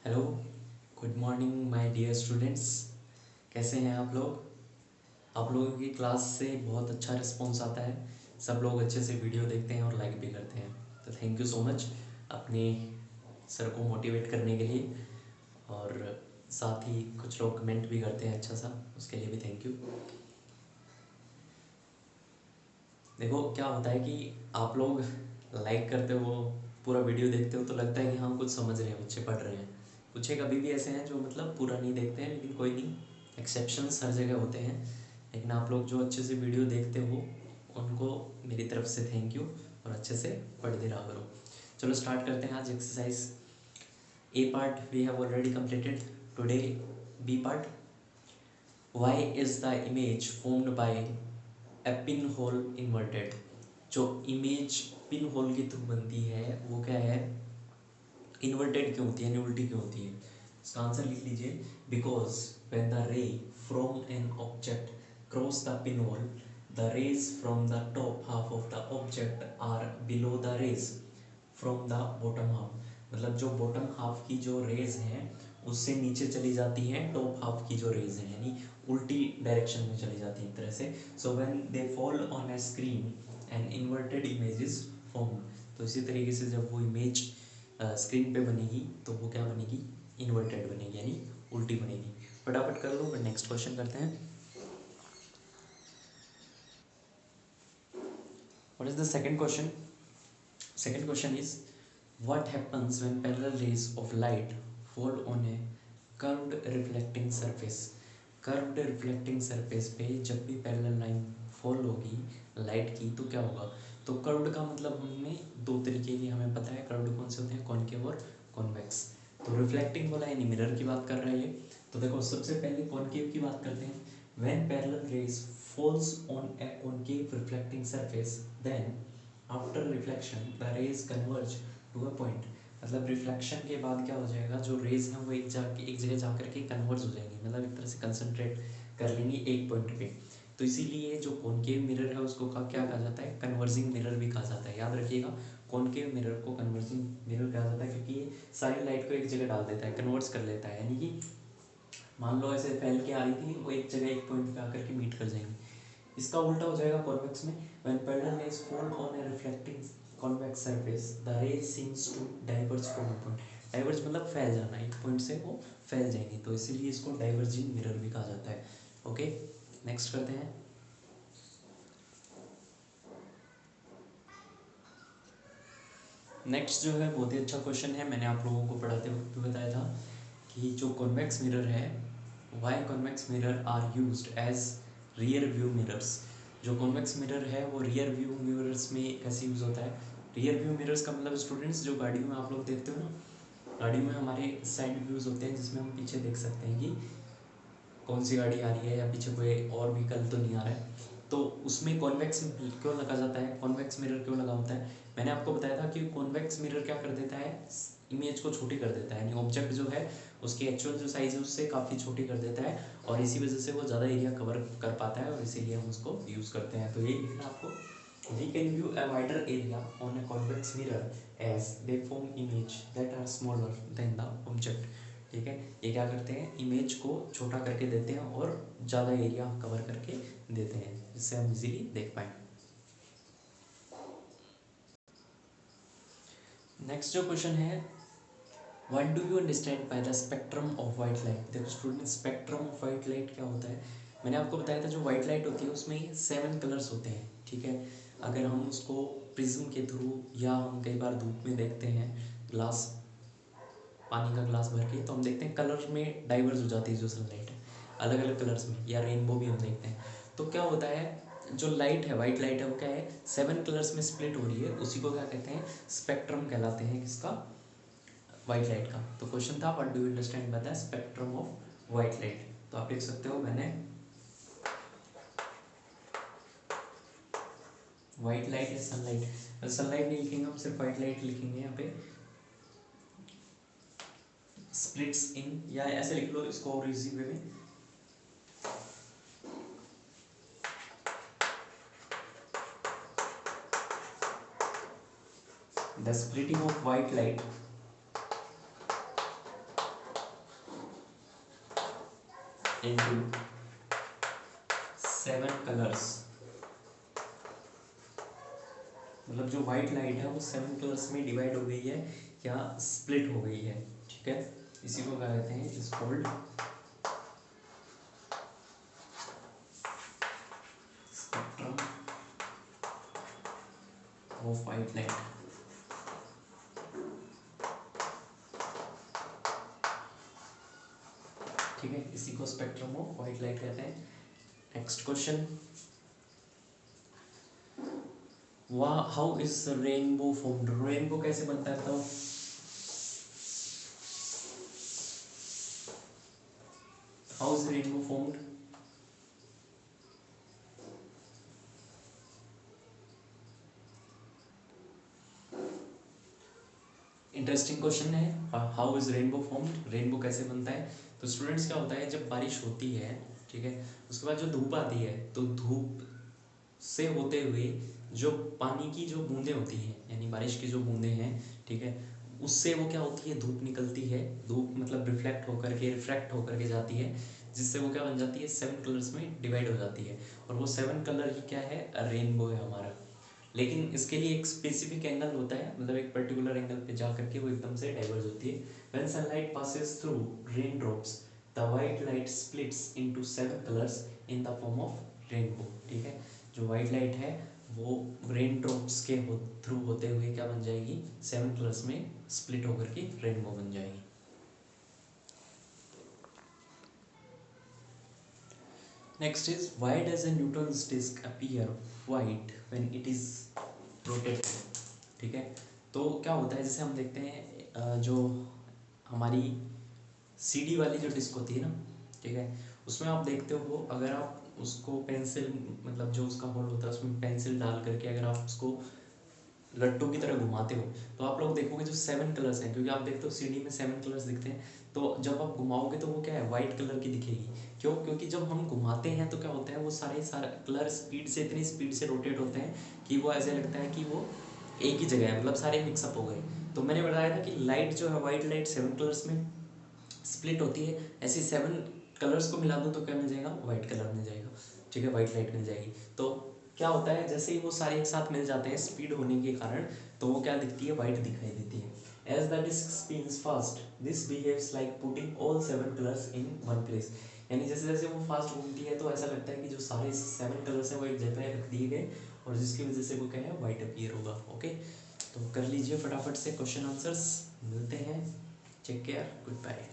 Hello, good morning my dear students. कैसे हैं आप लोग? आप लोगों की क्लास से बहुत अच्छा रिस्पॉन्स आता है। सब लोग अच्छे से वीडियो देखते हैं और लाइक भी करते हैं। तो थैंक यू सो मच अपने सर को मोटिवेट करने के लिए। और साथ ही कुछ लोग कमेंट भी करते हैं अच्छा सा, उसके लिए भी थैंक यू। देखो क्या होता है कि आप लोग लाइक करते हो, पूरा वीडियो देखते हो तो लगता है कि हाँ कुछ समझ रहे हैं, बच्चे पढ़ रहे हैं। कुछ एक अभी भी ऐसे हैं जो मतलब पूरा नहीं देखते हैं, लेकिन कोई नहीं, एक्सेप्शंस हर जगह होते हैं। लेकिन आप लोग जो अच्छे से वीडियो देखते हो उनको मेरी तरफ से थैंक यू, और अच्छे से पढ़ते रहा करो। चलो स्टार्ट करते हैं आज exercise. A part we have already completed. Today b part. Why is the image formed by a pinhole inverted. जो इमेज पिन होल के थ्रू बनती है वो क्या है, इन्वर्टेड क्यों होती है, यानी उल्टी क्यों होती है। इसका आंसर लिख लीजिए। Because when the ray from an object cross the pinhole, the rays from the top half of the object are below the rays from the bottom half. मतलब जो बॉटम हाफ की जो raise हैं उससे नीचे चली जाती हैं टॉप हाफ की जो रेज हैं, यानी उल्टी डायरेक्शन में चली जाती है एक तरह से। So when they fall on A screen an inverted image is formed. तो इसी तरीके से जब वो इमेज स्क्रीन पे बनेगी तो वो क्या बनेगी, इन्वर्टेड बनेगी, यानी उल्टी बनेगी। फटाफट कर लो, फिर नेक्स्ट क्वेश्चन करते हैं। What is the second question? Second question is what happens when parallel raise of light fall on A curved reflecting surface. Curved reflecting surface पे जब भी पैरेलल लाइन फॉल होगी लाइट की तो क्या होगा। तो कर्व्ड का मतलब हमने दो तरीके की हमें पता है, कर्व्ड कौन से होते हैं, कॉनकेव और कॉन्वेक्स। तो रिफ्लेक्टिंग बोला यानी मिरर की बात कर रहा है ये। तो देखो सबसे पहले कॉनकेव की बात करते हैं। When parallel rays falls on a concave reflecting surface then after reflection the rays converge to a point. मतलब रिफ्लेक्शन के बाद क्या हो जाएगा, जो रेज हैं वो एक जगह जा करके कन्वर्ज हो जाएंगी, मतलब एक तरह से कंसंट्रेट कर लेंगी एक पॉइंट पे। तो इसीलिए जो कॉनकेव मिरर है उसको क्या कहा जाता है, कन्वर्जिंग मिरर भी कहा जाता है। याद रखिएगा, कॉनकेव मिरर को कन्वर्जिंग मिरर कहा जाता है, क्योंकि ये सारी लाइट को एक जगह डाल देता है, कन्वर्ट्स कर लेता है। यानी कि मान लो ऐसे फैल के आ रही थी, वो एक जगह एक पॉइंट पे आकर के मीट कर जाएंगी। इसका उल्टा हो जाएगा कॉन्वेक्स में। When parallel rays fall on a reflecting convex surface the rays seems to diverge from a point. Diverge मतलब फैल जाना, एक पॉइंट से वो फैल जाएंगी, तो इसीलिए इसको डाइवर्जिंग मिरर भी कहा जाता है। ओके, नेक्स्ट करते हैं। नेक्स्ट जो है बहुत ही अच्छा क्वेश्चन है, मैंने आप लोगों को पढ़ाते वक्त भी बताया था कि जो कॉन्वेक्स मिरर है, why convex mirror are used as rear view mirrors. जो कॉन्वेक्स मिरर है वो रियर व्यू मिरर्स में कैसे यूज़ होता है। रियर व्यू मिरर्स का मतलब स्टूडेंट्स जो गाड़ियों में आप लोग देखते हो ना, गाड़ी में हमारे साइड व्यूज़ होते हैं जिसमें हम पीछे देख सकते हैं कि कौन सी गाड़ी आ रही है या पीछे कोई और व्हीकल तो नहीं आ रहा है। तो उसमें कॉन्वेक्स क्यों लगा जाता है, कॉन्वेक्स मिरर क्यों लगा होता है। मैंने आपको बताया था कि कॉन्वेक्स मिरर क्या कर देता है, इमेज को छोटी कर देता है, यानी ऑब्जेक्ट जो है उसकी एक्चुअल जो साइज है उससे काफ़ी छोटी कर देता है, और इसी वजह से वो ज़्यादा एरिया कवर कर पाता है, और इसीलिए हम उसको यूज़ करते हैं। तो ये लिखना आपको, we can view a wider area on a convex mirror as they form image that are smaller than the object। ठीक है, ये क्या करते हैं, इमेज को छोटा करके देते हैं और ज़्यादा एरिया कवर करके देते हैं, जिससे हम इजीली देख पाएँ। नेक्स्ट जो क्वेश्चन है, what do you understand by the spectrum of white light. देखो student, spectrum of white light क्या होता है। मैंने आपको बताया था जो वाइट लाइट होती है उसमें 7 कलर्स होते हैं। ठीक है, अगर हम उसको प्रिज्म के थ्रू या हम कई बार धूप में देखते हैं, ग्लास, पानी का ग्लास भर के, तो हम देखते हैं कलर में डाइवर्स हो जाती है जो सनलाइट है अलग अलग कलर्स में, या रेनबो भी हम देखते हैं। तो क्या होता है, जो लाइट है, वाइट लाइट है, वो क्या है, 7 कलर्स में स्प्लिट हो रही है, उसी को क्या कहते हैं, स्पेक्ट्रम कहलाते हैं, किसका, वाइट लाइट का। तो क्वेश्चन था what do you understand by the spectrum of white light. तो आप लिख सकते हो, मैंने वाइट लाइट है सनलाइट, सनलाइट नहीं लिखेंगे हम, सिर्फ वाइट लाइट लिखेंगे यहाँ पे। स्प्लिट्स इन, या ऐसे लिख लो इसको और इजी वे में, the splitting of white light into 7 colours, मतलब जो वाइट लाइट है वो 7 कलर्स में डिवाइड हो गई है या स्प्लिट हो गई है, ठीक है। इसी को क्या कहते हैं, is called spectrum of white light. ठीक है, इसी को स्पेक्ट्रम ऑफ वाइट लाइट कहते हैं। Next question, how is rainbow formed, rainbow कैसे बनता है बताओ। How is rainbow formed, interesting question है। How is rainbow formed, rainbow कैसे बनता है। तो स्टूडेंट्स क्या होता है, जब बारिश होती है, ठीक है, उसके बाद जो धूप आती है, तो धूप से होते हुए जो पानी की जो बूंदें होती हैं, यानी बारिश की जो बूंदें हैं, ठीक है, उससे वो क्या होती है, धूप निकलती है, धूप मतलब रिफ्रैक्ट होकर के जाती है, जिससे वो क्या बन जाती है, 7 कलर्स में डिवाइड हो जाती है, और वो 7 कलर ही क्या है, रेनबो है हमारा। लेकिन इसके लिए एक स्पेसिफिक एंगल होता है, मतलब एक पर्टिकुलर एंगल पे जा करके वो एकदम से डाइवर्ज होती है। When sunlight passes through rain drops the white light splits into 7 colours in the form of rainbow, ठीक है। जो वाइट लाइट है वो रेन ड्रॉप्स के थ्रू होते हुए क्या बन जाएगी, 7 कलर्स में स्प्लिट होकर के रेनबो बन जाएगी। Next is why does a Newton's disc appear white when it is rotated, ठीक है। तो क्या होता है, जैसे हम देखते हैं जो हमारी सीडी वाली जो डिस्क होती है ना, ठीक है, उसमें आप देखते हो, अगर आप उसको पेंसिल, मतलब जो उसका होल होता है उसमें पेंसिल डाल करके अगर आप उसको लट्टू की तरह घुमाते हो, तो आप लोग देखोगे जो 7 कलर्स हैं, क्योंकि आप देखते हो सीडी में 7 कलर्स दिखते हैं, तो जब आप घुमाओगे तो वो क्या है, वाइट कलर की दिखेगी। क्यों, क्योंकि जब हम घुमाते हैं तो क्या होता है, वो सारे कलर स्पीड से, इतनी स्पीड से रोटेट होते हैं कि वो ऐसे लगता है कि वो एक ही जगह है, मतलब सारे मिक्सअप हो गए। तो मैंने बताया था कि लाइट जो है, वाइट लाइट 7 कलर्स में स्प्लिट होती है, ऐसे 7 कलर्स को मिला दो तो क्या मिल जाएगा, वाइट कलर मिल जाएगा, ठीक है, वाइट लाइट मिल जाएगी। तो क्या होता है, जैसे ही वो सारे एक साथ मिल जाते हैं स्पीड होने के कारण, तो वो क्या दिखती है, वाइट दिखाई देती है। As the disc spins fast this behaves like putting all 7 colours in one place, यानी जैसे जैसे वो फास्ट घूमती है तो ऐसा लगता है कि जो सारे 7 कलर्स हैं वो एक जगह रख दिए गए, और जिसकी वजह से वो क्या है, वाइट अपीयर होगा। ओके, तो कर लीजिए फटाफट से क्वेश्चन आंसर्स, मिलते हैं, टेक केयर, गुड बाय।